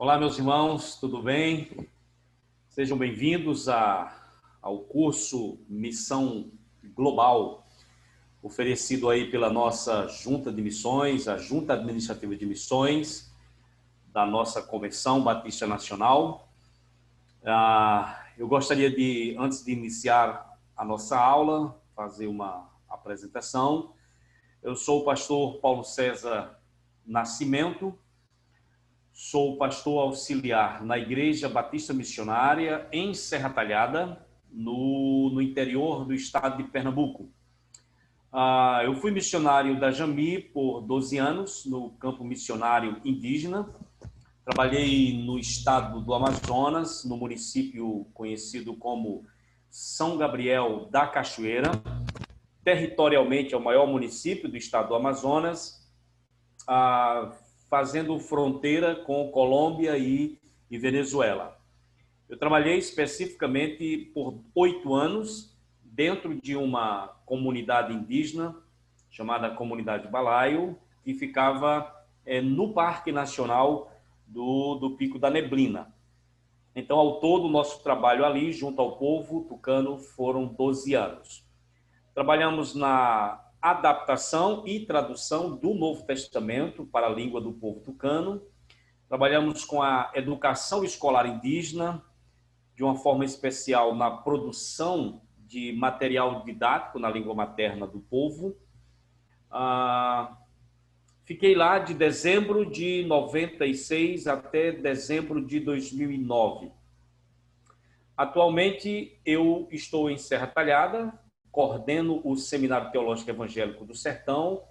Olá, meus irmãos, tudo bem? Sejam bem-vindos ao curso Missão Global, oferecido aí pela nossa Junta de Missões, a Junta Administrativa de Missões da nossa Convenção Batista Nacional. Eu gostaria de, antes de iniciar a nossa aula, fazer uma apresentação. Eu sou o pastor Paulo César Nascimento, sou pastor auxiliar na Igreja Batista Missionária em Serra Talhada, no interior do estado de Pernambuco. Eu fui missionário da Jami por 12 anos, no campo missionário indígena. Trabalhei no estado do Amazonas, no município conhecido como São Gabriel da Cachoeira. Territorialmente é o maior município do estado do Amazonas, fazendo fronteira com Colômbia e Venezuela. Eu trabalhei especificamente por 8 anos dentro de uma comunidade indígena chamada Comunidade Balaio, que ficava no Parque Nacional do Pico da Neblina. Então, ao todo, o nosso trabalho ali, junto ao povo tucano, foram 12 anos. Trabalhamos na adaptação e tradução do Novo Testamento para a língua do povo tucano. Trabalhamos com a educação escolar indígena, de uma forma especial na produção de material didático na língua materna do povo. Fiquei lá de dezembro de 96 até dezembro de 2009. Atualmente, eu estou em Serra Talhada, coordeno o Seminário Teológico Evangélico do Sertão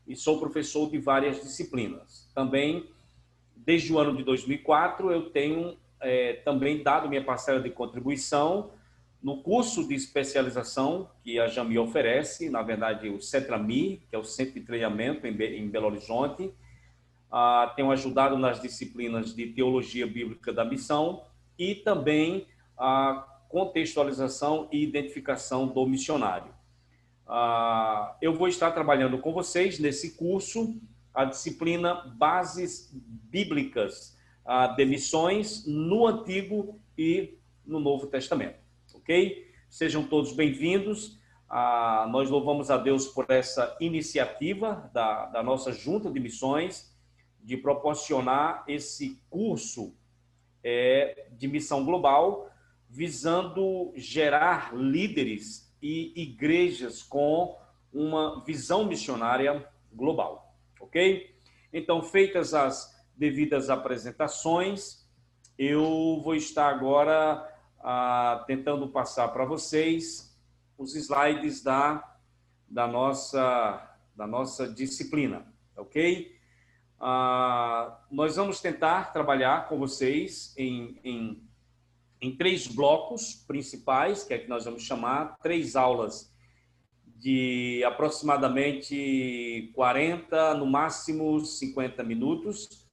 e sou professor de várias disciplinas. Também, desde o ano de 2004, eu tenho também dado minha parcela de contribuição no curso de especialização que a Jami oferece, na verdade o CETRAMI, que é o Centro de Treinamento em Belo Horizonte. Tenho ajudado nas disciplinas de Teologia Bíblica da Missão e também a contextualização e identificação do missionário. Eu vou estar trabalhando com vocês nesse curso a disciplina Bases Bíblicas de Missões no Antigo e no Novo Testamento, ok? Sejam todos bem-vindos. Nós louvamos a Deus por essa iniciativa da nossa Junta de Missões de proporcionar esse curso de missão global, visando gerar líderes e igrejas com uma visão missionária global, ok? Então, feitas as devidas apresentações, eu vou estar agora tentando passar para vocês os slides da nossa disciplina, ok? Nós vamos tentar trabalhar com vocês em 3 blocos principais, que é que nós vamos chamar, 3 aulas de aproximadamente 40, no máximo 50 minutos.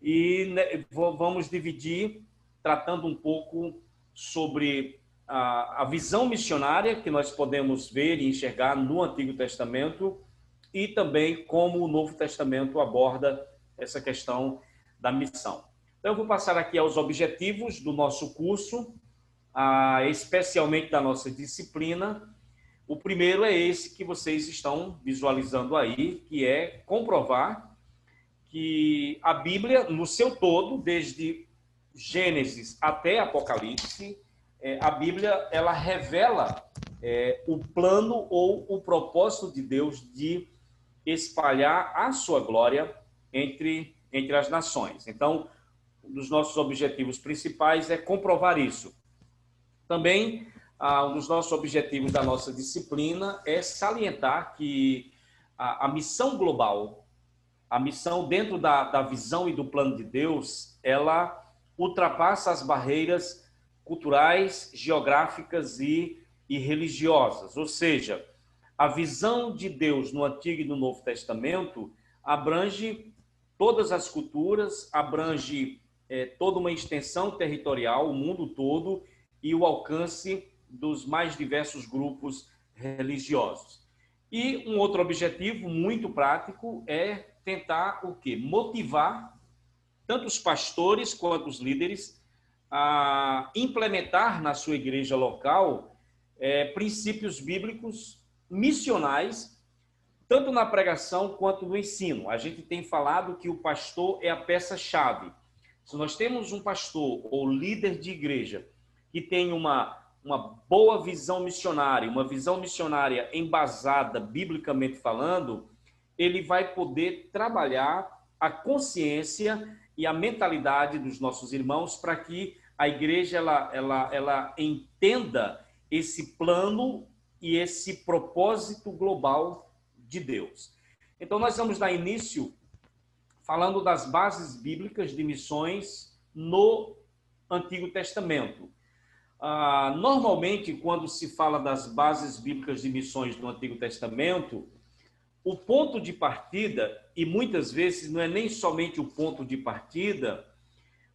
E vamos dividir, tratando um pouco sobre a visão missionária que nós podemos ver e enxergar no Antigo Testamento e também como o Novo Testamento aborda essa questão da missão. Então, eu vou passar aqui aos objetivos do nosso curso, especialmente da nossa disciplina. O primeiro é esse que vocês estão visualizando aí, que é comprovar que a Bíblia, no seu todo, desde Gênesis até Apocalipse, a Bíblia ela revela o plano ou o propósito de Deus de espalhar a sua glória entre as nações. Então, um dos nossos objetivos principais é comprovar isso. Também, um dos nossos objetivos da nossa disciplina é salientar que a missão global, a missão dentro da visão e do plano de Deus, ela ultrapassa as barreiras culturais, geográficas e religiosas. Ou seja, a visão de Deus no Antigo e no Novo Testamento abrange todas as culturas, abrange toda uma extensão territorial, o mundo todo, e o alcance dos mais diversos grupos religiosos. E um outro objetivo muito prático é tentar o quê? Motivar tanto os pastores quanto os líderes a implementar na sua igreja local princípios bíblicos missionais, tanto na pregação quanto no ensino. A gente tem falado que o pastor é a peça-chave. Se nós temos um pastor ou líder de igreja que tem uma boa visão missionária, uma visão missionária embasada biblicamente falando, ele vai poder trabalhar a consciência e a mentalidade dos nossos irmãos para que a igreja ela entenda esse plano e esse propósito global de Deus. Então, nós vamos dar início falando das bases bíblicas de missões no Antigo Testamento. Normalmente, quando se fala das bases bíblicas de missões no Antigo Testamento, o ponto de partida, e muitas vezes não é nem somente o ponto de partida,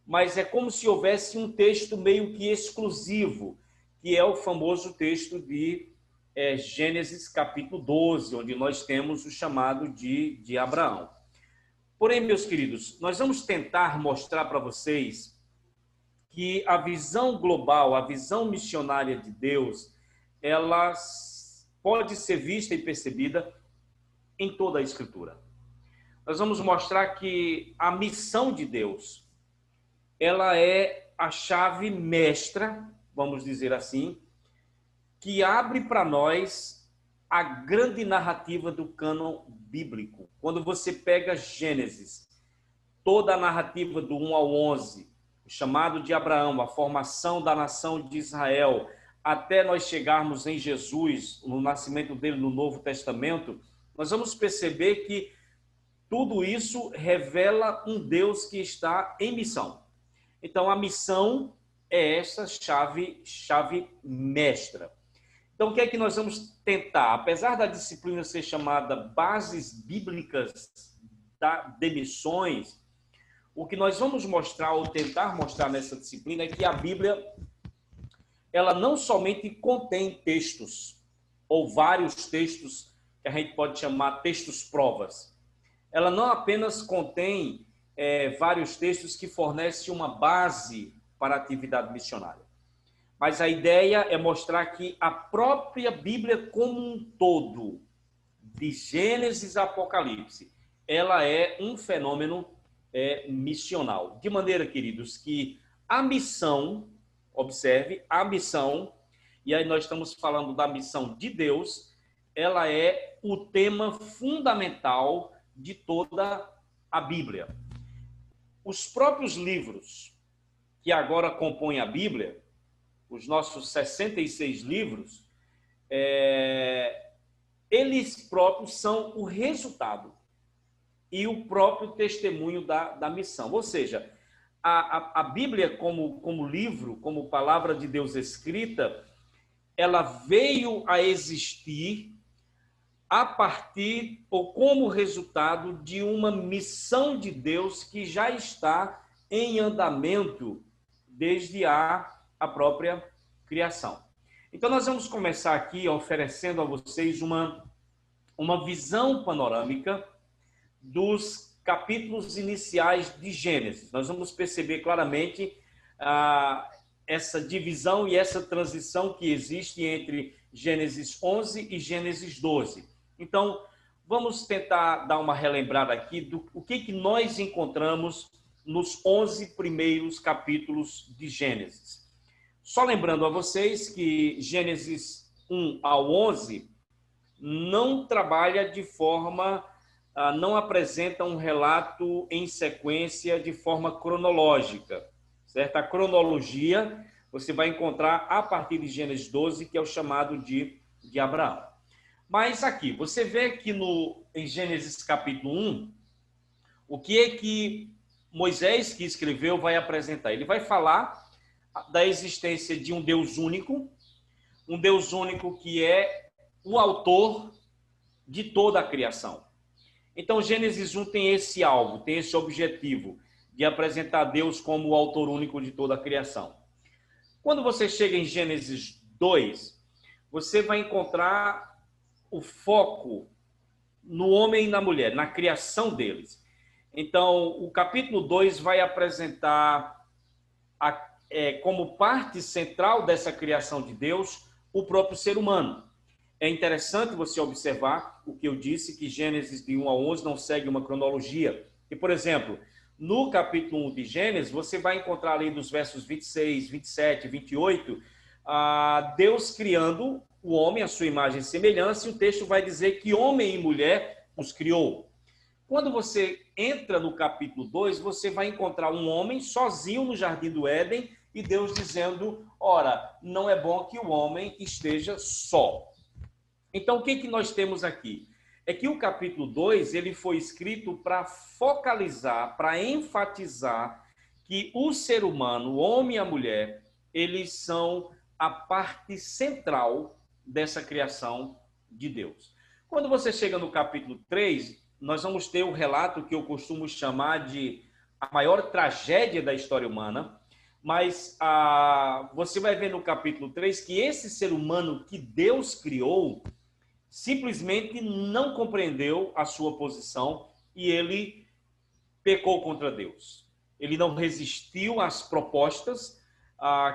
mas é como se houvesse um texto meio que exclusivo, que é o famoso texto de Gênesis capítulo 12, onde nós temos o chamado de Abraão. Porém, meus queridos, nós vamos tentar mostrar para vocês que a visão global, a visão missionária de Deus, ela pode ser vista e percebida em toda a Escritura. Nós vamos mostrar que a missão de Deus, ela é a chave mestra, vamos dizer assim, que abre para nós a grande narrativa do cânon bíblico. Quando você pega Gênesis, toda a narrativa do 1 ao 11, o chamado de Abraão, a formação da nação de Israel, até nós chegarmos em Jesus, no nascimento dele no Novo Testamento, nós vamos perceber que tudo isso revela um Deus que está em missão. Então, a missão é essa chave mestra. Então, o que é que nós vamos tentar? Apesar da disciplina ser chamada Bases Bíblicas de Missões, o que nós vamos mostrar ou tentar mostrar nessa disciplina é que a Bíblia, ela não somente contém textos, ou vários textos, que a gente pode chamar textos-provas. Ela não apenas contém vários textos que fornecem uma base para a atividade missionária. Mas a ideia é mostrar que a própria Bíblia como um todo, de Gênesis a Apocalipse, ela é um fenômeno missional. De maneira, queridos, que a missão, observe, a missão, e aí nós estamos falando da missão de Deus, ela é o tema fundamental de toda a Bíblia. Os próprios livros que agora compõem a Bíblia, os nossos 66 livros, eles próprios são o resultado e o próprio testemunho da missão. Ou seja, a Bíblia como livro, como palavra de Deus escrita, ela veio a existir a partir ou como resultado de uma missão de Deus que já está em andamento desde a própria criação. Então, nós vamos começar aqui oferecendo a vocês uma visão panorâmica dos capítulos iniciais de Gênesis. Nós vamos perceber claramente essa divisão e essa transição que existe entre Gênesis 11 e Gênesis 12. Então, vamos tentar dar uma relembrada aqui do que nós encontramos nos 11 primeiros capítulos de Gênesis. Só lembrando a vocês que Gênesis 1 ao 11 não trabalha de forma, não apresenta um relato em sequência de forma cronológica, certo? A cronologia você vai encontrar a partir de Gênesis 12, que é o chamado de Abraão. Mas aqui, você vê que em Gênesis capítulo 1, o que é que Moisés, que escreveu, vai apresentar? Ele vai falar da existência de um Deus único que é o autor de toda a criação. Então, Gênesis 1 tem esse alvo, tem esse objetivo de apresentar Deus como o autor único de toda a criação. Quando você chega em Gênesis 2, você vai encontrar o foco no homem e na mulher, na criação deles. Então, o capítulo 2 vai apresentar como parte central dessa criação de Deus o próprio ser humano. É interessante você observar o que eu disse, que Gênesis de 1 a 11 não segue uma cronologia. E, por exemplo, no capítulo 1 de Gênesis, você vai encontrar ali dos versos 26, 27, 28, Deus criando o homem, a sua imagem e semelhança, e o texto vai dizer que homem e mulher os criou. Quando você entra no capítulo 2, você vai encontrar um homem sozinho no jardim do Éden e Deus dizendo, ora, não é bom que o homem esteja só. Então, o que nós temos aqui? É que o capítulo 2 ele foi escrito para focalizar, para enfatizar que o ser humano, o homem e a mulher, eles são a parte central dessa criação de Deus. Quando você chega no capítulo 3, nós vamos ter o relato que eu costumo chamar de a maior tragédia da história humana, mas você vai ver no capítulo 3 que esse ser humano que Deus criou simplesmente não compreendeu a sua posição e ele pecou contra Deus. Ele não resistiu às propostas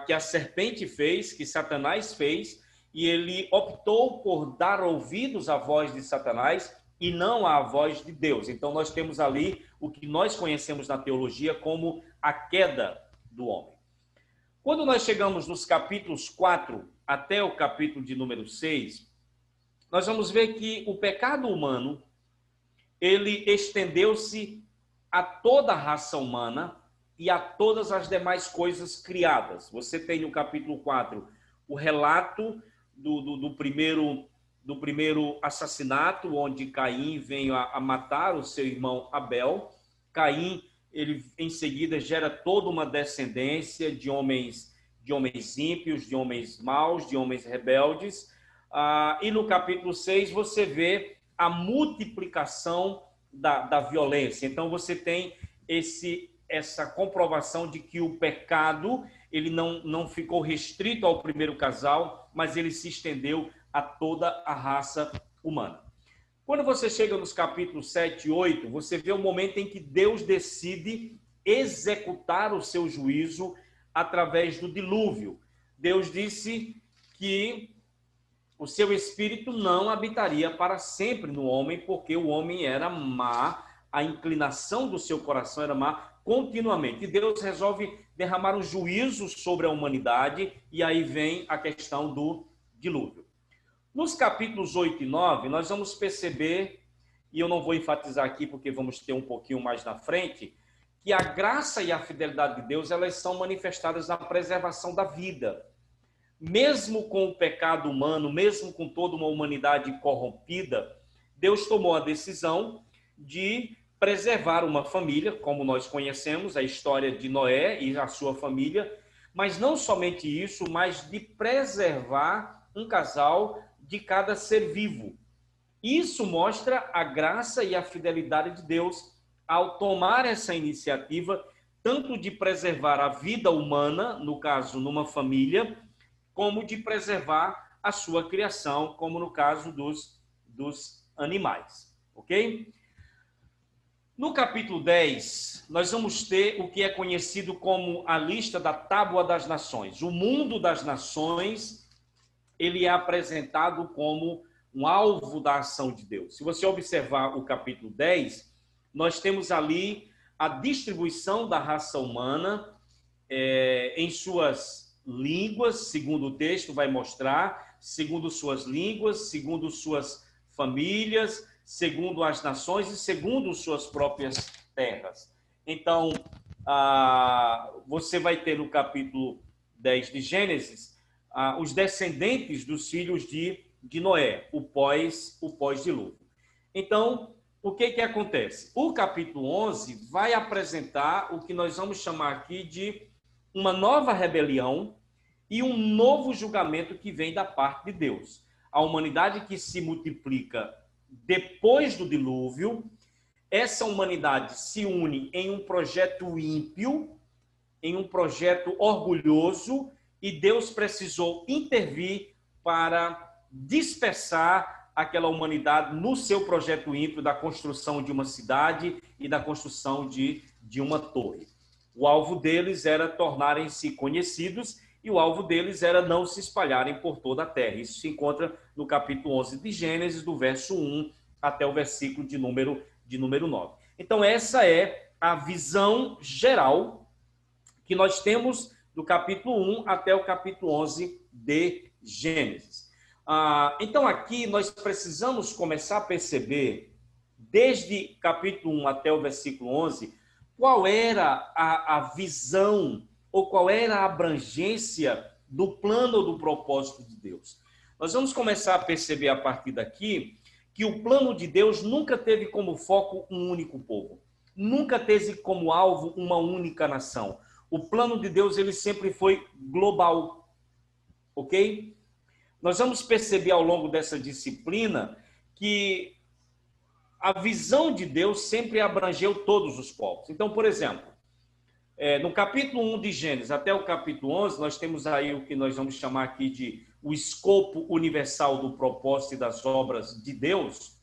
que a serpente fez, que Satanás fez, e ele optou por dar ouvidos à voz de Satanás e não à voz de Deus. Então nós temos ali o que nós conhecemos na teologia como a queda do homem. Quando nós chegamos nos capítulos 4 até o capítulo de número 6, nós vamos ver que o pecado humano, ele estendeu-se a toda a raça humana e a todas as demais coisas criadas. Você tem no capítulo 4 o relato do primeiro assassinato, onde Caim veio a matar o seu irmão Abel. Caim, ele em seguida gera toda uma descendência de homens ímpios, de homens maus, de homens rebeldes. E no capítulo 6 você vê a multiplicação da violência. Então você tem essa comprovação de que o pecado ele não ficou restrito ao primeiro casal, mas ele se estendeu a toda a raça humana. Quando você chega nos capítulos 7 e 8, você vê o momento em que Deus decide executar o seu juízo através do dilúvio. Deus disse que o seu espírito não habitaria para sempre no homem, porque o homem era má, a inclinação do seu coração era má continuamente. E Deus resolve derramar um juízo sobre a humanidade, e aí vem a questão do dilúvio. Nos capítulos 8 e 9, nós vamos perceber, e eu não vou enfatizar aqui porque vamos ter um pouquinho mais na frente, que a graça e a fidelidade de Deus, elas são manifestadas na preservação da vida. Mesmo com o pecado humano, mesmo com toda uma humanidade corrompida, Deus tomou a decisão de preservar uma família, como nós conhecemos, a história de Noé e a sua família, mas não somente isso, mas de preservar um casal de cada ser vivo. Isso mostra a graça e a fidelidade de Deus ao tomar essa iniciativa, tanto de preservar a vida humana, no caso, numa família, como de preservar a sua criação, como no caso dos animais, ok? No capítulo 10, nós vamos ter o que é conhecido como a lista da Tábua das Nações. O mundo das nações, ele é apresentado como um alvo da ação de Deus. Se você observar o capítulo 10, nós temos ali a distribuição da raça humana em suas línguas, segundo o texto vai mostrar, segundo suas línguas, segundo suas famílias, segundo as nações e segundo suas próprias terras. Então, você vai ter no capítulo 10 de Gênesis os descendentes dos filhos de Noé, o pós-dilúvio. Então, o que acontece? O capítulo 11 vai apresentar o que nós vamos chamar aqui de uma nova rebelião e um novo julgamento que vem da parte de Deus. A humanidade que se multiplica depois do dilúvio, essa humanidade se une em um projeto ímpio, em um projeto orgulhoso, e Deus precisou intervir para dispersar aquela humanidade no seu projeto ímpio da construção de uma cidade e da construção de uma torre. O alvo deles era tornarem-se conhecidos e o alvo deles era não se espalharem por toda a terra. Isso se encontra no capítulo 11 de Gênesis, do verso 1 até o versículo de número 9. Então, essa é a visão geral que nós temos do capítulo 1 até o capítulo 11 de Gênesis. Então, aqui nós precisamos começar a perceber, desde capítulo 1 até o versículo 11, qual era a visão ou qual era a abrangência do plano ou do propósito de Deus. Nós vamos começar a perceber a partir daqui que o plano de Deus nunca teve como foco um único povo, nunca teve como alvo uma única nação. O plano de Deus, ele sempre foi global, ok? Nós vamos perceber ao longo dessa disciplina que a visão de Deus sempre abrangeu todos os povos. Então, por exemplo, no capítulo 1 de Gênesis até o capítulo 11, nós temos aí o que nós vamos chamar aqui de o escopo universal do propósito e das obras de Deus.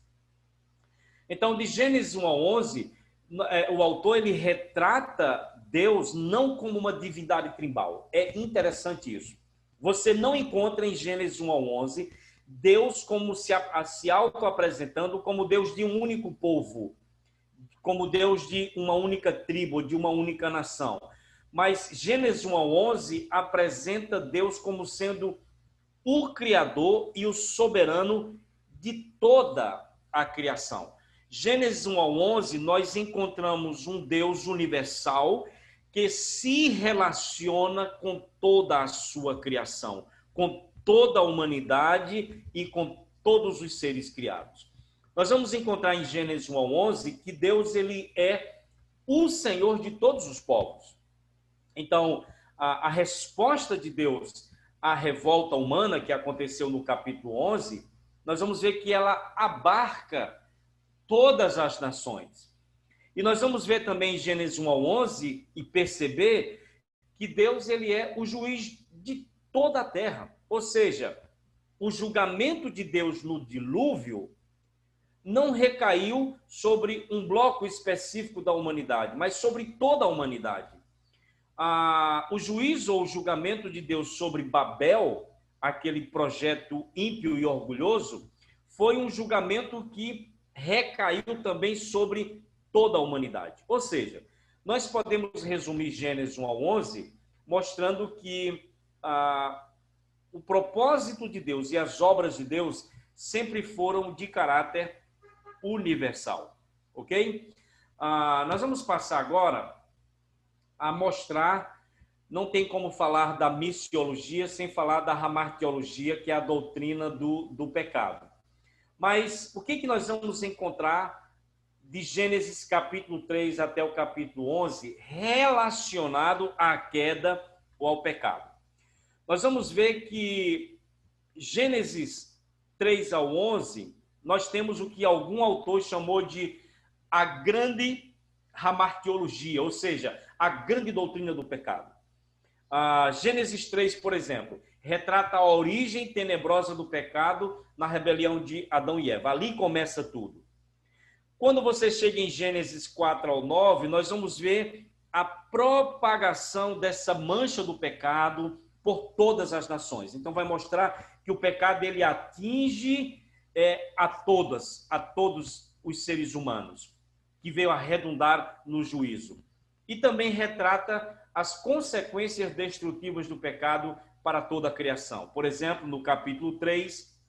Então, de Gênesis 1 a 11, o autor ele retrata Deus não como uma divindade tribal. É interessante isso. Você não encontra em Gênesis 1 a 11 Deus como se auto-apresentando como Deus de um único povo, como Deus de uma única tribo, de uma única nação. Mas Gênesis 1 a 11 apresenta Deus como sendo o Criador e o soberano de toda a criação. Gênesis 1 a 11, nós encontramos um Deus universal que se relaciona com toda a sua criação, com toda a humanidade e com todos os seres criados. Nós vamos encontrar em Gênesis 1 a 11 que Deus ele é o Senhor de todos os povos. Então, a resposta de Deus à revolta humana que aconteceu no capítulo 11, nós vamos ver que ela abarca todas as nações. E nós vamos ver também em Gênesis 1 a 11 e perceber que Deus ele é o juiz de toda a terra. Ou seja, o julgamento de Deus no dilúvio não recaiu sobre um bloco específico da humanidade, mas sobre toda a humanidade. O juízo ou o julgamento de Deus sobre Babel, aquele projeto ímpio e orgulhoso, foi um julgamento que recaiu também sobre toda a humanidade. Ou seja, nós podemos resumir Gênesis 1 a 11 mostrando que o propósito de Deus e as obras de Deus sempre foram de caráter universal, ok? Nós vamos passar agora a mostrar, não tem como falar da missiologia sem falar da hamartiologia, que é a doutrina do pecado. Mas o que nós vamos encontrar de Gênesis capítulo 3 até o capítulo 11 relacionado à queda ou ao pecado? Nós vamos ver que Gênesis 3 ao 11, nós temos o que algum autor chamou de a grande hamartiologia, ou seja, a grande doutrina do pecado. Gênesis 3, por exemplo, retrata a origem tenebrosa do pecado na rebelião de Adão e Eva. Ali começa tudo. Quando você chega em Gênesis 4 ao 9, nós vamos ver a propagação dessa mancha do pecado por todas as nações. Então vai mostrar que o pecado ele atinge a todos os seres humanos, que veio a redundar no juízo. E também retrata as consequências destrutivas do pecado para toda a criação. Por exemplo, no capítulo 3,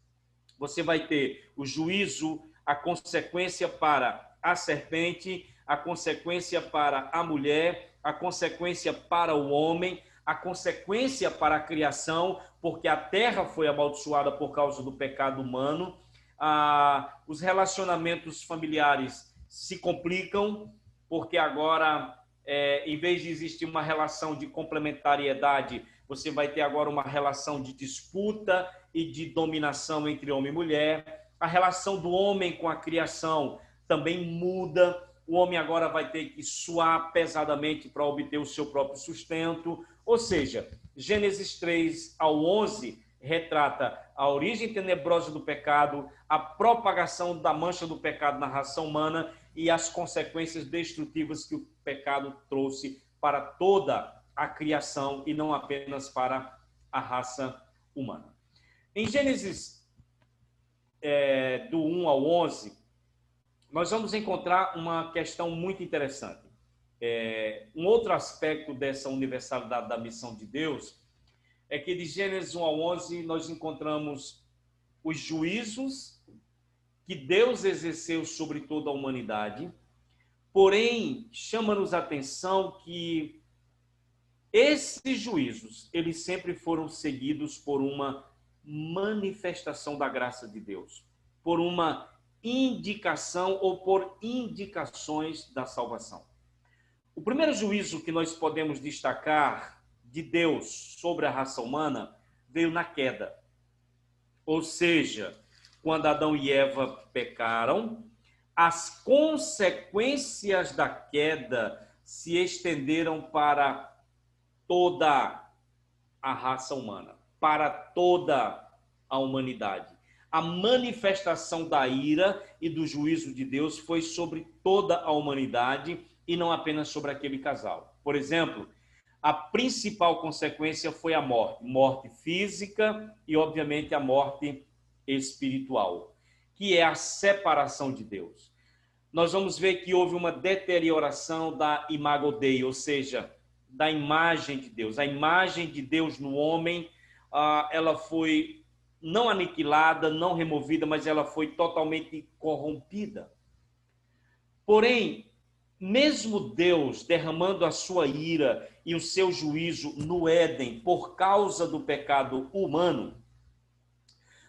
você vai ter o juízo, a consequência para a serpente, a consequência para a mulher, a consequência para o homem, a consequência para a criação, porque a terra foi amaldiçoada por causa do pecado humano. Os relacionamentos familiares se complicam, porque agora, em vez de existir uma relação de complementariedade, você vai ter agora uma relação de disputa e de dominação entre homem e mulher. A relação do homem com a criação também muda. O homem agora vai ter que suar pesadamente para obter o seu próprio sustento. Ou seja, Gênesis 3 ao 11 retrata a origem tenebrosa do pecado, a propagação da mancha do pecado na raça humana e as consequências destrutivas que o pecado trouxe para toda a criação e não apenas para a raça humana. Em Gênesis do 1 ao 11, nós vamos encontrar uma questão muito interessante. Um outro aspecto dessa universalidade da missão de Deus é que de Gênesis 1 ao 11 nós encontramos os juízos que Deus exerceu sobre toda a humanidade, porém chama-nos a atenção que esses juízos, eles sempre foram seguidos por uma manifestação da graça de Deus, por uma indicação ou por indicações da salvação. O primeiro juízo que nós podemos destacar de Deus sobre a raça humana veio na queda. Ou seja, quando Adão e Eva pecaram, as consequências da queda se estenderam para toda a raça humana, para toda a humanidade. A manifestação da ira e do juízo de Deus foi sobre toda a humanidade e não apenas sobre aquele casal. Por exemplo, a principal consequência foi a morte física e, obviamente, a morte espiritual, que é a separação de Deus. Nós vamos ver que houve uma deterioração da imago Dei, ou seja, da imagem de Deus. A imagem de Deus no homem, ela foi não aniquilada, não removida, mas ela foi totalmente corrompida. Porém, mesmo Deus derramando a sua ira e o seu juízo no Éden por causa do pecado humano,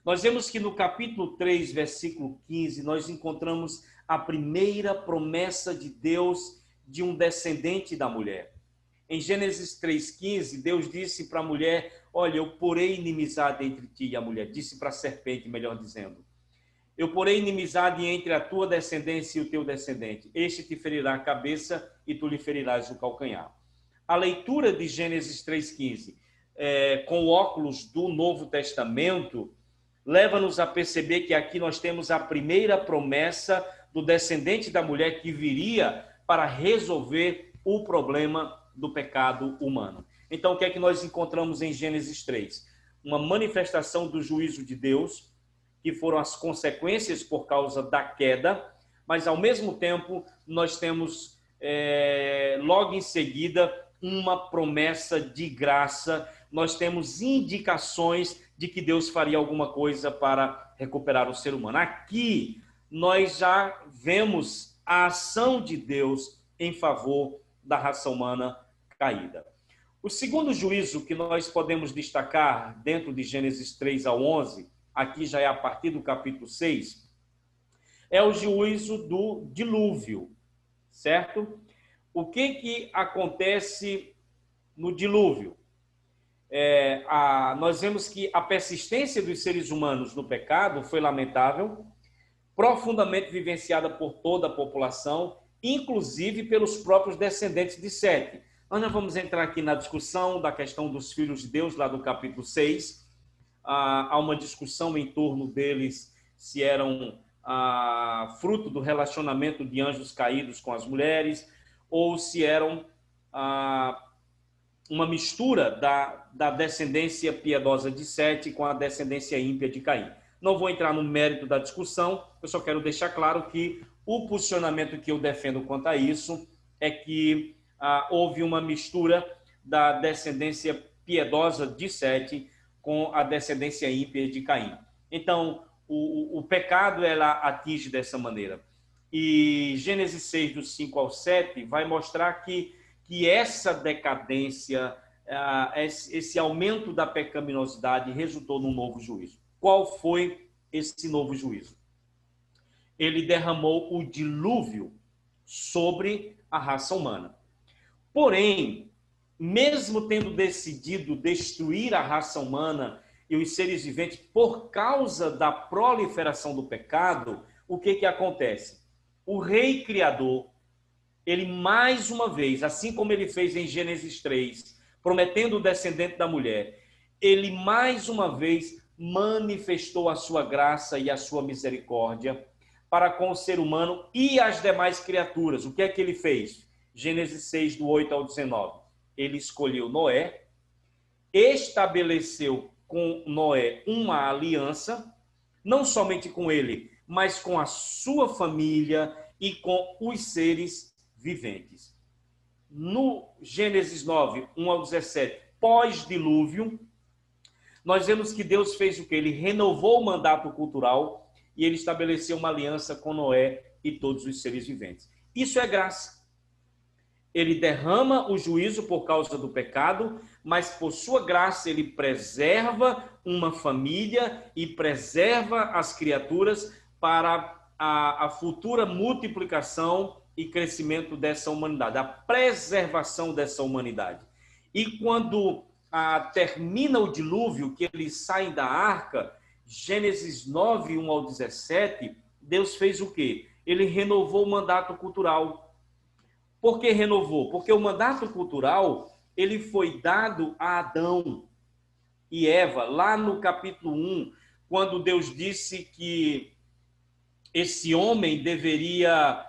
nós vemos que no capítulo 3, versículo 15, nós encontramos a primeira promessa de Deus de um descendente da mulher. Em Gênesis 3,15, Deus disse para a mulher, olha, eu porei inimizade entre ti e a mulher. Disse para a serpente, melhor dizendo. Eu porei inimizade entre a tua descendência e o teu descendente. Este te ferirá a cabeça e tu lhe ferirás o calcanhar. A leitura de Gênesis 3,15, com o óculos do Novo Testamento, leva-nos a perceber que aqui nós temos a primeira promessa do descendente da mulher que viria para resolver o problema do pecado humano. Então, o que é que nós encontramos em Gênesis 3? Uma manifestação do juízo de Deus, que foram as consequências por causa da queda, mas, ao mesmo tempo, nós temos, logo em seguida, uma promessa de graça, nós temos indicações de que Deus faria alguma coisa para recuperar o ser humano. Aqui, nós já vemos a ação de Deus em favor da raça humana caída. O segundo juízo que nós podemos destacar dentro de Gênesis 3 ao 11, aqui já é a partir do capítulo 6, é o juízo do dilúvio, certo? O que acontece no dilúvio? Nós vemos que a persistência dos seres humanos no pecado foi lamentável, profundamente vivenciada por toda a população, inclusive pelos próprios descendentes de Sete. Nós não vamos entrar aqui na discussão da questão dos filhos de Deus, lá do capítulo 6. Há uma discussão em torno deles, se eram fruto do relacionamento de anjos caídos com as mulheres, ou se eram uma mistura da descendência piedosa de Sete com a descendência ímpia de Caim. Não vou entrar no mérito da discussão, eu só quero deixar claro que o posicionamento que eu defendo quanto a isso é que houve uma mistura da descendência piedosa de Sete com a descendência ímpia de Caim. Então, o pecado ela atinge dessa maneira. E Gênesis 6, do 5 ao 7, vai mostrar que essa decadência, esse aumento da pecaminosidade resultou num novo juízo. Qual foi esse novo juízo? Ele derramou o dilúvio sobre a raça humana. Porém, mesmo tendo decidido destruir a raça humana e os seres viventes por causa da proliferação do pecado, o que acontece? O Rei Criador, ele mais uma vez, assim como ele fez em Gênesis 3, prometendo o descendente da mulher, ele mais uma vez manifestou a sua graça e a sua misericórdia para com o ser humano e as demais criaturas. O que é que ele fez? Gênesis 6, do 8 ao 19. Ele escolheu Noé, estabeleceu com Noé uma aliança, não somente com ele, mas com a sua família e com os seres viventes. No Gênesis 9, 1 ao 17, pós-dilúvio, nós vemos que Deus fez o quê? Ele renovou o mandato cultural e ele estabeleceu uma aliança com Noé e todos os seres viventes. Isso é graça. Ele derrama o juízo por causa do pecado, mas por sua graça ele preserva uma família e preserva as criaturas para a futura multiplicação e crescimento dessa humanidade, a preservação dessa humanidade. E quando termina o dilúvio, que eles saem da arca, Gênesis 9, 1 ao 17, Deus fez o quê? Ele renovou o mandato cultural. Por que renovou? Porque o mandato cultural ele foi dado a Adão e Eva, lá no capítulo 1, quando Deus disse que esse homem deveria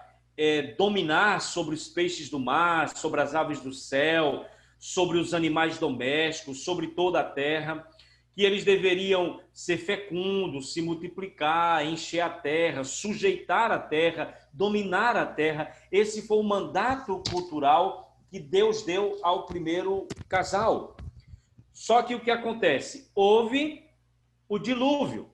dominar sobre os peixes do mar, sobre as aves do céu, sobre os animais domésticos, sobre toda a terra, que eles deveriam ser fecundos, se multiplicar, encher a terra, sujeitar a terra, dominar a terra. Esse foi o mandato cultural que Deus deu ao primeiro casal. Só que o que acontece? Houve o dilúvio.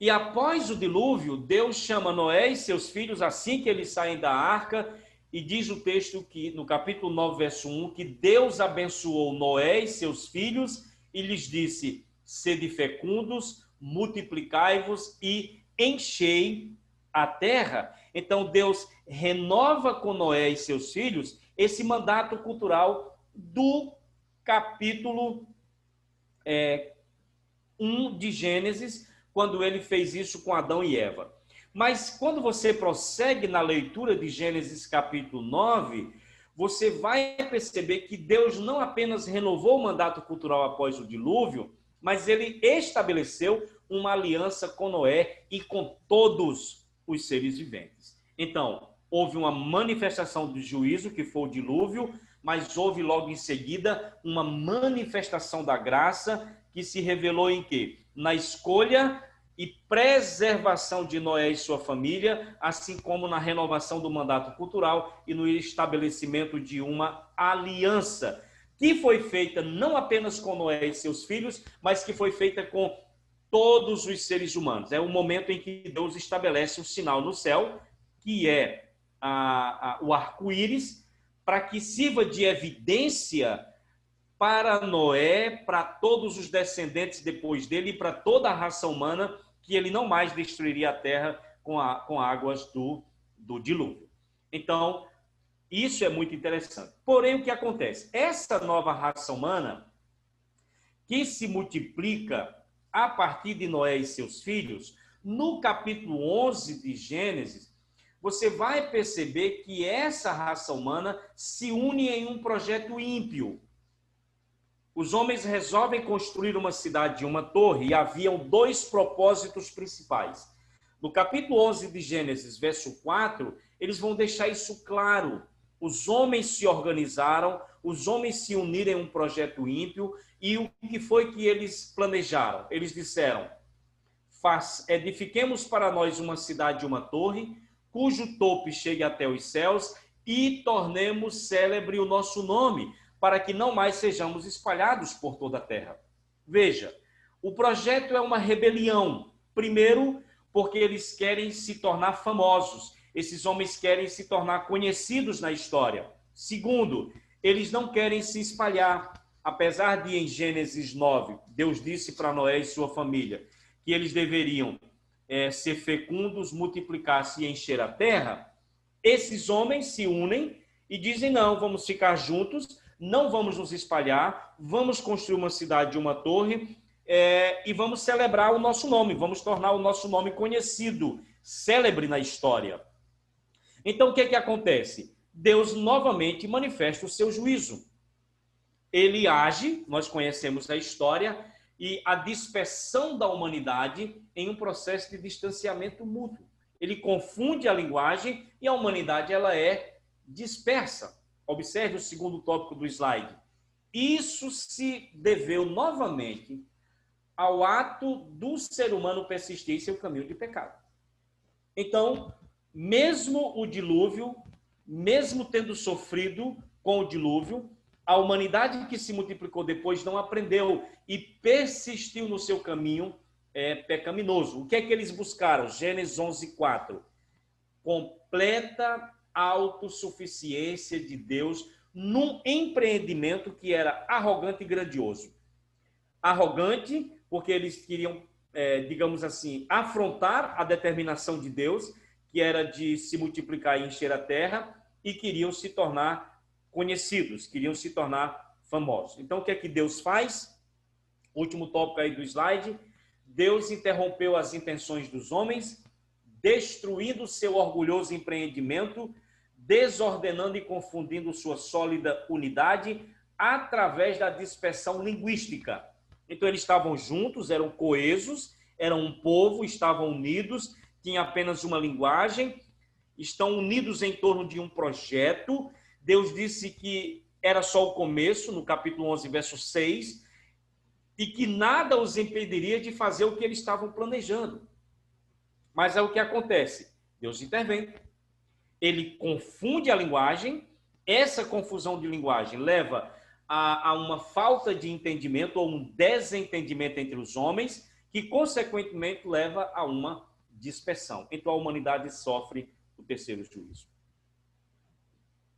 E após o dilúvio, Deus chama Noé e seus filhos assim que eles saem da arca, e diz o texto que, no capítulo 9, verso 1, que Deus abençoou Noé e seus filhos e lhes disse: sede fecundos, multiplicai-vos e enchei a terra. Então Deus renova com Noé e seus filhos esse mandato cultural do capítulo 1 de Gênesis, quando ele fez isso com Adão e Eva. Mas quando você prossegue na leitura de Gênesis capítulo 9, você vai perceber que Deus não apenas renovou o mandato cultural após o dilúvio, mas ele estabeleceu uma aliança com Noé e com todos os seres viventes. Então, houve uma manifestação do juízo, que foi o dilúvio, mas houve logo em seguida uma manifestação da graça, que se revelou em quê? Na escolha e preservação de Noé e sua família, assim como na renovação do mandato cultural e no estabelecimento de uma aliança, que foi feita não apenas com Noé e seus filhos, mas que foi feita com todos os seres humanos. É o momento em que Deus estabelece um sinal no céu, que é o arco-íris, para que sirva de evidência para Noé, para todos os descendentes depois dele e para toda a raça humana, que ele não mais destruiria a terra com águas do dilúvio. Então, isso é muito interessante. Porém, o que acontece? Essa nova raça humana, que se multiplica a partir de Noé e seus filhos, no capítulo 11 de Gênesis, você vai perceber que essa raça humana se une em um projeto ímpio. Os homens resolvem construir uma cidade e uma torre, e haviam dois propósitos principais. No capítulo 11 de Gênesis, verso 4, eles vão deixar isso claro. Os homens se organizaram, os homens se uniram em um projeto ímpio, e o que foi que eles planejaram? Eles disseram: edifiquemos para nós uma cidade e uma torre, cujo topo chegue até os céus, e tornemos célebre o nosso nome, para que não mais sejamos espalhados por toda a terra. Veja, o projeto é uma rebelião. Primeiro, porque eles querem se tornar famosos. Esses homens querem se tornar conhecidos na história. Segundo, eles não querem se espalhar. Apesar de, em Gênesis 9, Deus disse para Noé e sua família que eles deveriam ser fecundos, multiplicar-se e encher a terra, esses homens se unem e dizem: não, vamos ficar juntos, não vamos nos espalhar, vamos construir uma cidade e uma torre, e vamos celebrar o nosso nome, vamos tornar o nosso nome conhecido, célebre na história. Então, o que acontece? Deus novamente manifesta o seu juízo. ele age, nós conhecemos a história, e a dispersão da humanidade em um processo de distanciamento mútuo. Ele confunde a linguagem e a humanidade ela é dispersa. Observe o segundo tópico do slide. Isso se deveu novamente ao ato do ser humano persistir em seu caminho de pecado. Então, mesmo o dilúvio, mesmo tendo sofrido com o dilúvio, a humanidade que se multiplicou depois não aprendeu e persistiu no seu caminho pecaminoso. O que é que eles buscaram? Gênesis 11:4. Completa autossuficiência de Deus num empreendimento que era arrogante e grandioso. Arrogante porque eles queriam, digamos assim, afrontar a determinação de Deus, que era de se multiplicar e encher a terra, e queriam se tornar conhecidos, queriam se tornar famosos. Então, o que é que Deus faz? Último tópico aí do slide. Deus interrompeu as intenções dos homens, destruindo seu orgulhoso empreendimento, desordenando e confundindo sua sólida unidade através da dispersão linguística. Então, eles estavam juntos, eram coesos, eram um povo, estavam unidos, tinham apenas uma linguagem, estão unidos em torno de um projeto. Deus disse que era só o começo, no capítulo 11, verso 6, e que nada os impediria de fazer o que eles estavam planejando. Mas é o que acontece. Deus intervém. Ele confunde a linguagem. Essa confusão de linguagem leva a uma falta de entendimento ou um desentendimento entre os homens, que, consequentemente, leva a uma dispersão. Então, a humanidade sofre o terceiro juízo.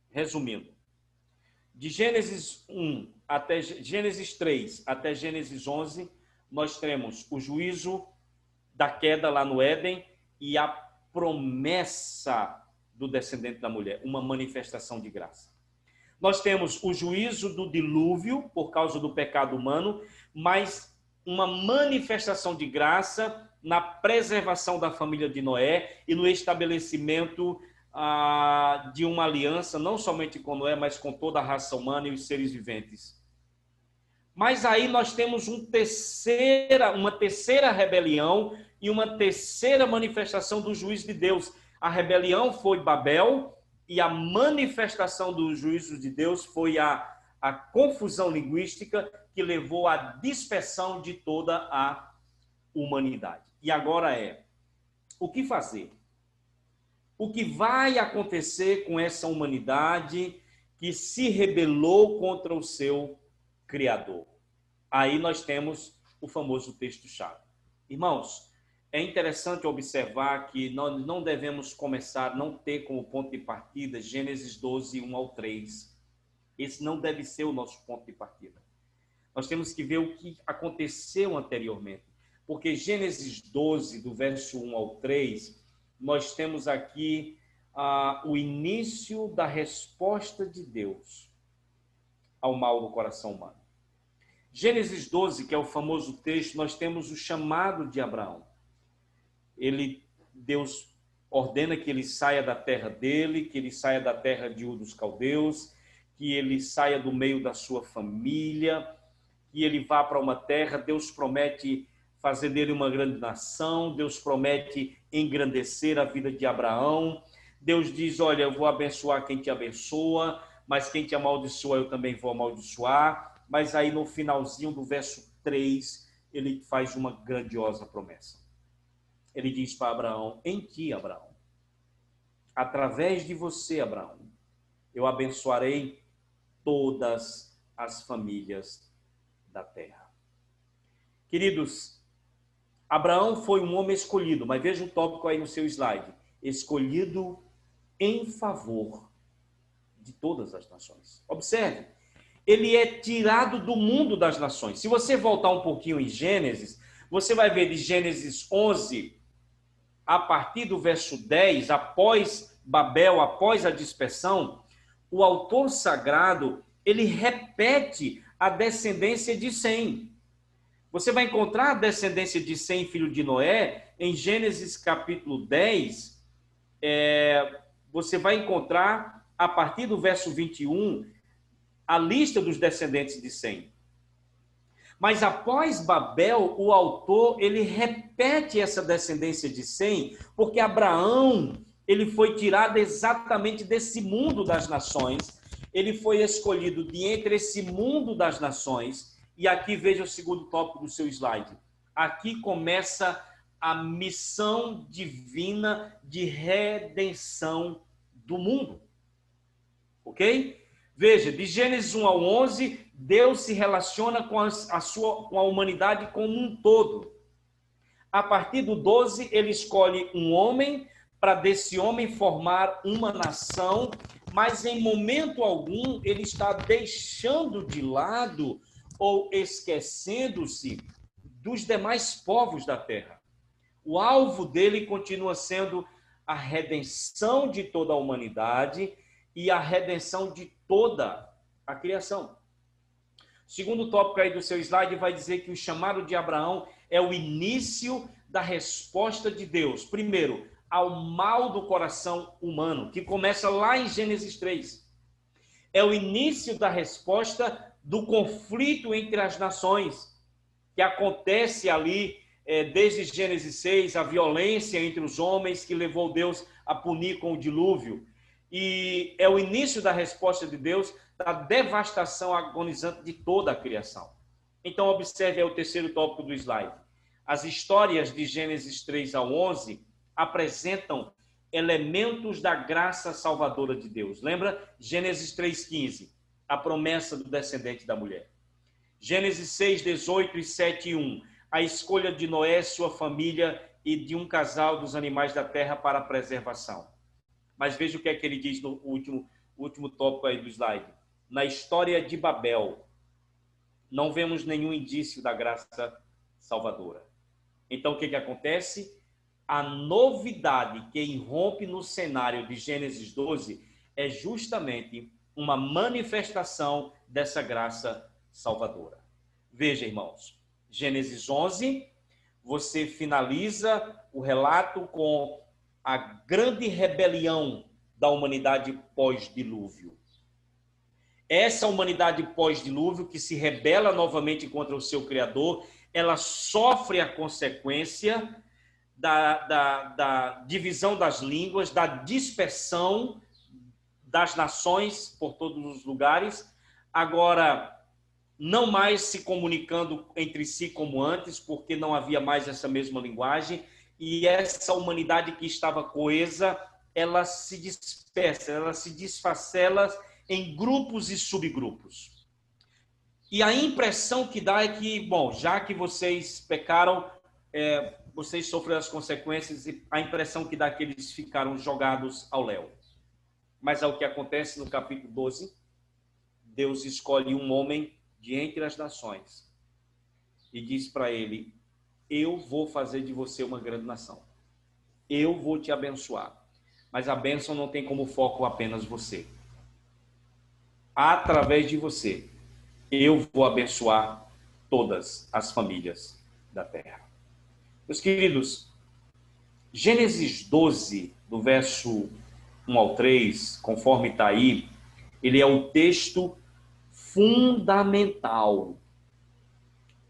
Resumindo, de Gênesis 1 até Gênesis 3 até Gênesis 11, nós temos o juízo da queda lá no Éden e a promessa do descendente da mulher, uma manifestação de graça. Nós temos o juízo do dilúvio por causa do pecado humano, mas uma manifestação de graça na preservação da família de Noé e no estabelecimento de uma aliança, não somente com Noé, mas com toda a raça humana e os seres viventes. Mas aí nós temos uma terceira rebelião e uma terceira manifestação do juízo de Deus. A rebelião foi Babel e a manifestação do juízo de Deus foi a confusão linguística que levou à dispersão de toda a humanidade. E agora o que fazer? O que vai acontecer com essa humanidade que se rebelou contra o seu Criador? Aí nós temos o famoso texto-chave. Irmãos, é interessante observar que nós não devemos começar, não ter como ponto de partida Gênesis 12, 1 ao 3. Esse não deve ser o nosso ponto de partida. Nós temos que ver o que aconteceu anteriormente. Porque Gênesis 12, do verso 1 ao 3, nós temos aqui o início da resposta de Deus ao mal do coração humano. Gênesis 12, que é o famoso texto, nós temos o chamado de Abraão. Deus ordena que ele saia da terra dele, que ele saia da terra de Ur dos Caldeus, que ele saia do meio da sua família, que ele vá para uma terra. Deus promete fazer dele uma grande nação, Deus promete engrandecer a vida de Abraão. Deus diz, olha, eu vou abençoar quem te abençoa, mas quem te amaldiçoa eu também vou amaldiçoar. Mas aí no finalzinho do verso 3, ele faz uma grandiosa promessa. Ele diz para Abraão, em ti, Abraão, através de você, Abraão, eu abençoarei todas as famílias da terra. Queridos, Abraão foi um homem escolhido, mas veja o tópico aí no seu slide. Escolhido em favor de todas as nações. Observe, ele é tirado do mundo das nações. Se você voltar um pouquinho em Gênesis, você vai ver de Gênesis 11, a partir do verso 10, após Babel, após a dispersão, o autor sagrado, ele repete a descendência de Sem. Você vai encontrar a descendência de Sem, filho de Noé, em Gênesis capítulo 10, você vai encontrar, a partir do verso 21, a lista dos descendentes de Sem. Mas após Babel, o autor, ele repete essa descendência de Sem, porque Abraão, ele foi tirado exatamente desse mundo das nações, ele foi escolhido de entre esse mundo das nações, e aqui veja o segundo tópico do seu slide. Aqui começa a missão divina de redenção do mundo. Ok? Veja, de Gênesis 1 ao 11, Deus se relaciona com a humanidade como um todo. A partir do 12, ele escolhe um homem para desse homem formar uma nação, mas em momento algum ele está deixando de lado ou esquecendo-se dos demais povos da terra. O alvo dele continua sendo a redenção de toda a humanidade e a redenção de toda a criação. O segundo tópico aí do seu slide vai dizer que o chamado de Abraão é o início da resposta de Deus, primeiro, ao mal do coração humano, que começa lá em Gênesis 3. É o início da resposta do conflito entre as nações, que acontece ali desde Gênesis 6, a violência entre os homens que levou Deus a punir com o dilúvio. E é o início da resposta de Deus da devastação agonizante de toda a criação. Então, observe aí o terceiro tópico do slide. As histórias de Gênesis 3 ao 11 apresentam elementos da graça salvadora de Deus. Lembra? Gênesis 3,15, a promessa do descendente da mulher. Gênesis 6, 18 e 7, 1, a escolha de Noé, sua família e de um casal dos animais da terra para a preservação. Mas veja o que é que ele diz no último tópico aí do slide. Na história de Babel, não vemos nenhum indício da graça salvadora. Então, o que acontece? A novidade que irrompe no cenário de Gênesis 12 é justamente uma manifestação dessa graça salvadora. Veja, irmãos, Gênesis 11, você finaliza o relato com a grande rebelião da humanidade pós-dilúvio. Essa humanidade pós-dilúvio que se rebela novamente contra o seu Criador, ela sofre a consequência da divisão das línguas, da dispersão das nações por todos os lugares, agora não mais se comunicando entre si como antes, porque não havia mais essa mesma linguagem, e essa humanidade que estava coesa, ela se dispersa, ela se desfacela em grupos e subgrupos. E a impressão que dá é que, bom, já que vocês pecaram, vocês sofreram as consequências, e a impressão que dá é que eles ficaram jogados ao léu. Mas é o que acontece no capítulo 12. Deus escolhe um homem de entre as nações e diz para ele: eu vou fazer de você uma grande nação. Eu vou te abençoar. Mas a bênção não tem como foco apenas você. Através de você, eu vou abençoar todas as famílias da terra. Meus queridos, Gênesis 12, do verso 1 ao 3, conforme está aí, ele é o texto fundamental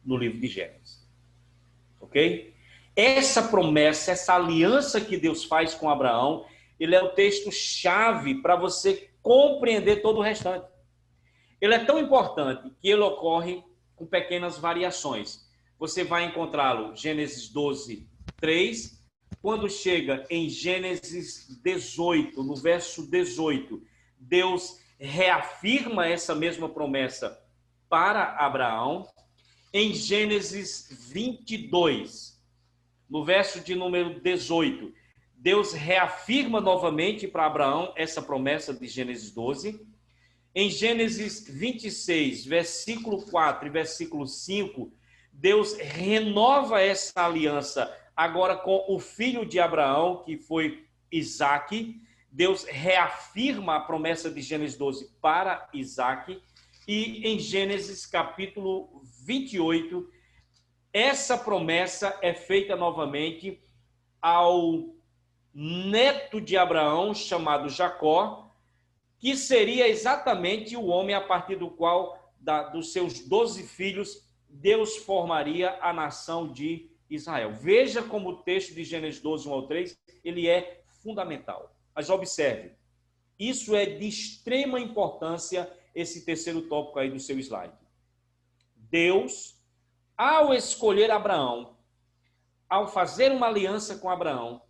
no livro de Gênesis. Ok? Essa promessa, essa aliança que Deus faz com Abraão, ele é o texto-chave para você compreender todo o restante. Ele é tão importante que ele ocorre com pequenas variações. Você vai encontrá-lo Gênesis 12, 3, quando chega em Gênesis 18, no verso 18, Deus reafirma essa mesma promessa para Abraão. Em Gênesis 22, no verso de número 18, Deus reafirma novamente para Abraão essa promessa de Gênesis 12. Em Gênesis 26, versículo 4 e versículo 5, Deus renova essa aliança agora com o filho de Abraão, que foi Isaque. Deus reafirma a promessa de Gênesis 12 para Isaque. E em Gênesis capítulo 28, essa promessa é feita novamente ao neto de Abraão, chamado Jacó, que seria exatamente o homem a partir do qual, dos seus 12 filhos, Deus formaria a nação de Israel. Veja como o texto de Gênesis 12, 1 ao 3, ele é fundamental. Mas observe, isso é de extrema importância, esse terceiro tópico aí do seu slide. Deus, ao escolher Abraão, ao fazer uma aliança com Abraão,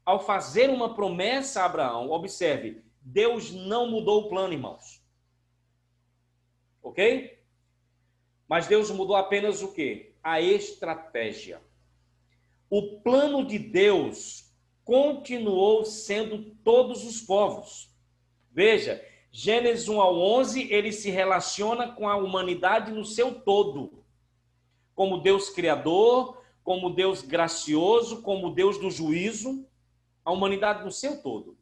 ao fazer uma promessa a Abraão, observe, Deus não mudou o plano, irmãos. Ok? Mas Deus mudou apenas o quê? A estratégia. O plano de Deus continuou sendo todos os povos. Veja, Gênesis 1 ao 11, ele se relaciona com a humanidade no seu todo. Como Deus criador, como Deus gracioso, como Deus do juízo, a humanidade no seu todo.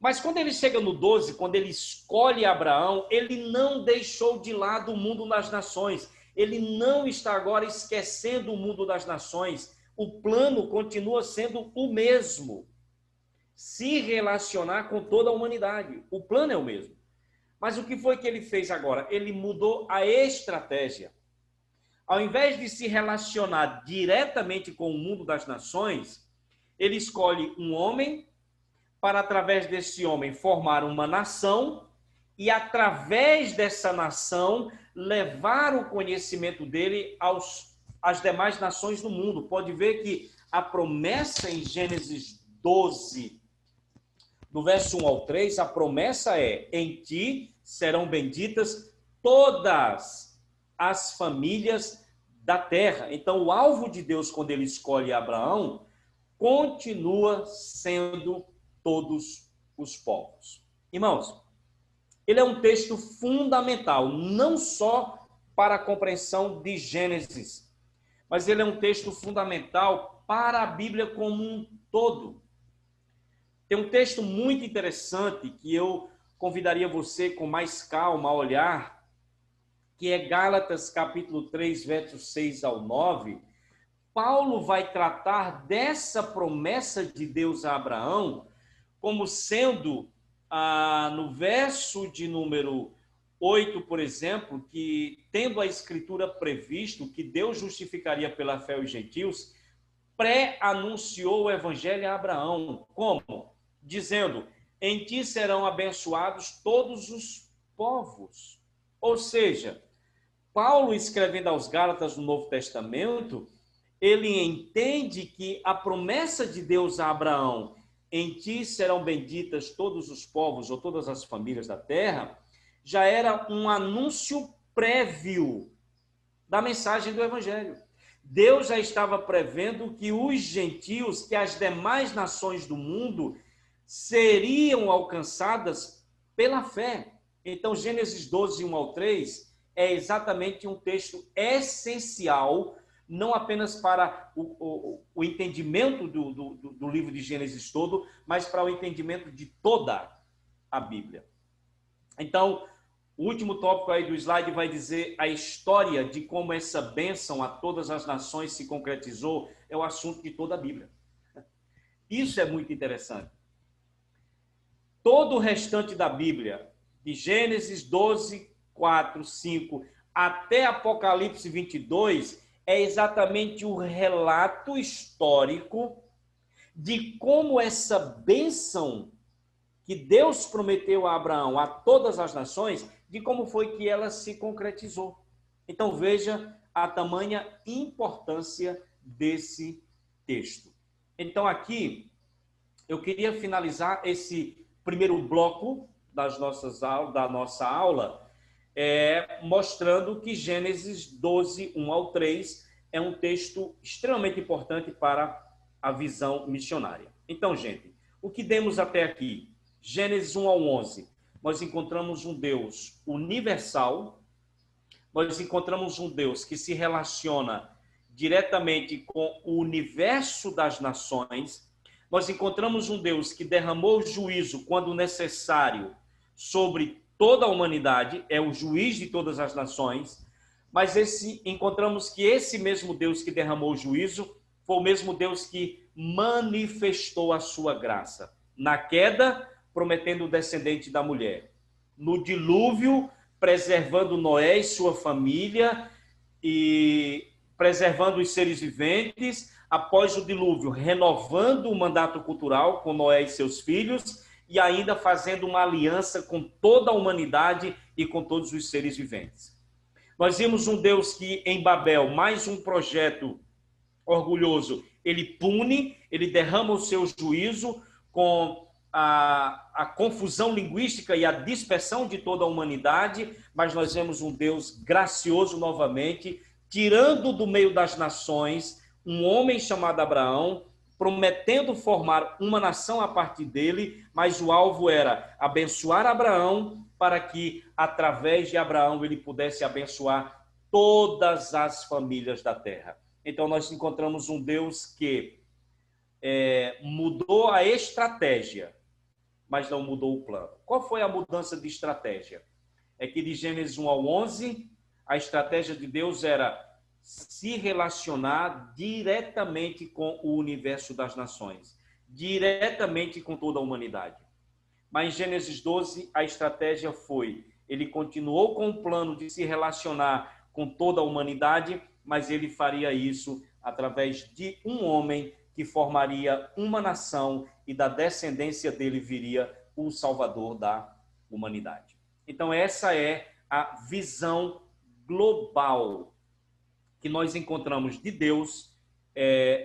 Mas quando ele chega no 12, quando ele escolhe Abraão, ele não deixou de lado o mundo das nações. Ele não está agora esquecendo o mundo das nações. O plano continua sendo o mesmo. Se relacionar com toda a humanidade. O plano é o mesmo. Mas o que foi que ele fez agora? Ele mudou a estratégia. Ao invés de se relacionar diretamente com o mundo das nações, ele escolhe um homem para, através desse homem, formar uma nação e, através dessa nação, levar o conhecimento dele às demais nações do mundo. Pode ver que a promessa em Gênesis 12, no verso 1 ao 3, a promessa é: em ti serão benditas todas as famílias da terra. Então, o alvo de Deus, quando ele escolhe Abraão, continua sendo todos os povos. Irmãos, ele é um texto fundamental, não só para a compreensão de Gênesis, mas ele é um texto fundamental para a Bíblia como um todo. Tem um texto muito interessante que eu convidaria você com mais calma a olhar, que é Gálatas capítulo 3, versos 6 ao 9. Paulo vai tratar dessa promessa de Deus a Abraão como sendo, no verso de número 8, por exemplo, que tendo a escritura previsto que Deus justificaria pela fé os gentios, pré-anunciou o evangelho a Abraão. Como? Dizendo, em ti serão abençoados todos os povos. Ou seja, Paulo, escrevendo aos Gálatas no Novo Testamento, ele entende que a promessa de Deus a Abraão, em ti serão benditas todos os povos ou todas as famílias da terra, já era um anúncio prévio da mensagem do evangelho. Deus já estava prevendo que os gentios, que as demais nações do mundo seriam alcançadas pela fé. Então, Gênesis 12, 1 ao 3, é exatamente um texto essencial, não apenas para o entendimento do livro de Gênesis todo, mas para o entendimento de toda a Bíblia. Então, o último tópico aí do slide vai dizer a história de como essa bênção a todas as nações se concretizou, é o assunto de toda a Bíblia. Isso é muito interessante. Todo o restante da Bíblia, de Gênesis 12, 4, 5, até Apocalipse 22, é exatamente o relato histórico de como essa bênção que Deus prometeu a Abraão, a todas as nações, de como foi que ela se concretizou. Então veja a tamanha importância desse texto. Então aqui eu queria finalizar esse primeiro bloco da nossa aula, mostrando que Gênesis 12, 1 ao 3 é um texto extremamente importante para a visão missionária. Então, gente, o que demos até aqui? Gênesis 1 ao 11, nós encontramos um Deus universal, nós encontramos um Deus que se relaciona diretamente com o universo das nações, nós encontramos um Deus que derramou juízo quando necessário sobre toda a humanidade, é o juiz de todas as nações, mas encontramos que esse mesmo Deus que derramou o juízo foi o mesmo Deus que manifestou a sua graça. Na queda, prometendo o descendente da mulher. No dilúvio, preservando Noé e sua família e preservando os seres viventes. Após o dilúvio, renovando o mandato cultural com Noé e seus filhos e ainda fazendo uma aliança com toda a humanidade e com todos os seres viventes. Nós vimos um Deus que em Babel, mais um projeto orgulhoso, ele pune, ele derrama o seu juízo com a confusão linguística e a dispersão de toda a humanidade, mas nós vemos um Deus gracioso novamente, tirando do meio das nações um homem chamado Abraão, prometendo formar uma nação a partir dele, mas o alvo era abençoar Abraão para que, através de Abraão, ele pudesse abençoar todas as famílias da terra. Então, nós encontramos um Deus que mudou a estratégia, mas não mudou o plano. Qual foi a mudança de estratégia? É que de Gênesis 1 ao 11, a estratégia de Deus era se relacionar diretamente com o universo das nações, diretamente com toda a humanidade. Mas em Gênesis 12, a estratégia foi, ele continuou com o plano de se relacionar com toda a humanidade, mas ele faria isso através de um homem que formaria uma nação e da descendência dele viria o Salvador da humanidade. Então essa é a visão global que nós encontramos de Deus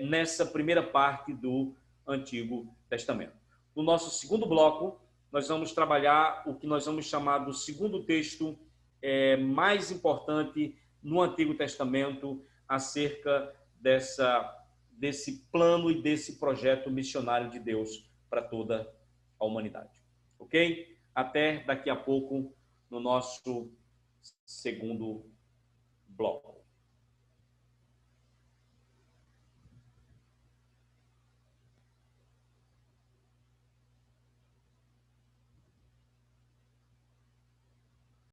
nessa primeira parte do Antigo Testamento. No nosso segundo bloco, nós vamos trabalhar o que nós vamos chamar do segundo texto mais importante no Antigo Testamento acerca desse plano e desse projeto missionário de Deus para toda a humanidade. Ok? Até daqui a pouco no nosso segundo bloco.